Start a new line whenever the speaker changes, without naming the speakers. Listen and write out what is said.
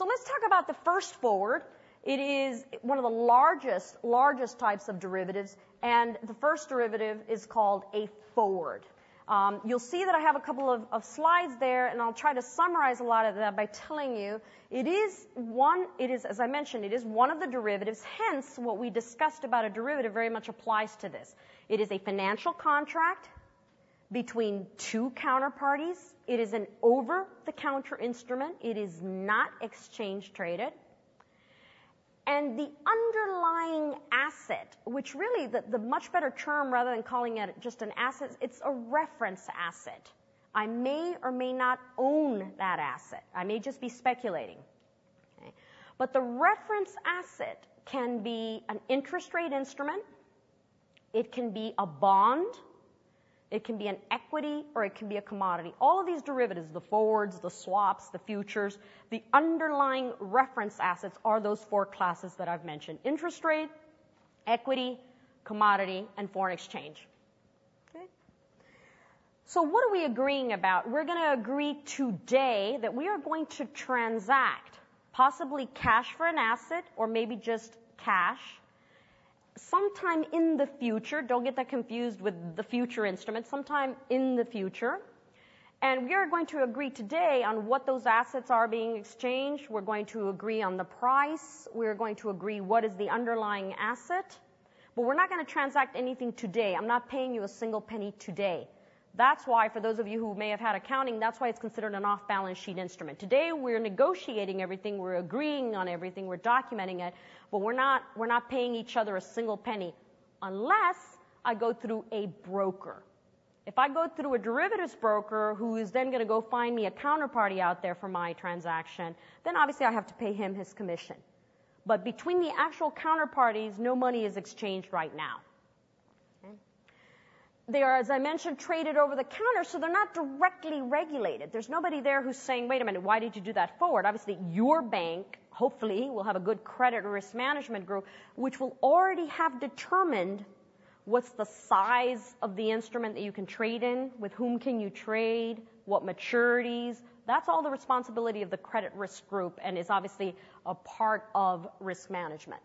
So let's talk about the first forward. It is one of the largest types of derivatives, and the first derivative is called a forward. You'll see that I have a couple of slides there, and I'll try to summarize a lot of that by telling you it is, as I mentioned, it is one of the derivatives. Hence, what we discussed about a derivative very much applies to this. It is a financial contract between two counterparties. It is an over-the-counter instrument. It is not exchange traded. And the underlying asset, which really the much better term rather than calling it just an asset, it's a reference asset. I may or may not own that asset. I may just be speculating. Okay? But the reference asset can be an interest rate instrument. It can be a bond. It can be an equity, or it can be a commodity. All of these derivatives, the forwards, the swaps, the futures, the underlying reference assets are those four classes that I've mentioned. Interest rate, equity, commodity, and foreign exchange. Okay? So what are we agreeing about? We're going to agree today that we are going to transact possibly cash for an asset, or maybe just cash, sometime in the future. Don't get that confused with the future instrument. Sometime in the future. And we are going to agree today on what those assets are being exchanged. We're going to agree on the price. We're going to agree what is the underlying asset. But we're not going to transact anything today. I'm not paying you a single penny today. That's why, for those of you who may have had accounting, that's why it's considered an off-balance sheet instrument. Today, we're negotiating everything, we're agreeing on everything, we're documenting it, but we're not paying each other a single penny unless I go through a broker. If I go through a derivatives broker who is then going to go find me a counterparty out there for my transaction, then obviously I have to pay him his commission. But between the actual counterparties, no money is exchanged right now. They are, as I mentioned, traded over the counter, so they're not directly regulated. There's nobody there who's saying, wait a minute, why did you do that forward? Obviously, your bank, hopefully, will have a good credit risk management group, which will already have determined what's the size of the instrument that you can trade in, with whom can you trade, what maturities. That's all the responsibility of the credit risk group and is obviously a part of risk management.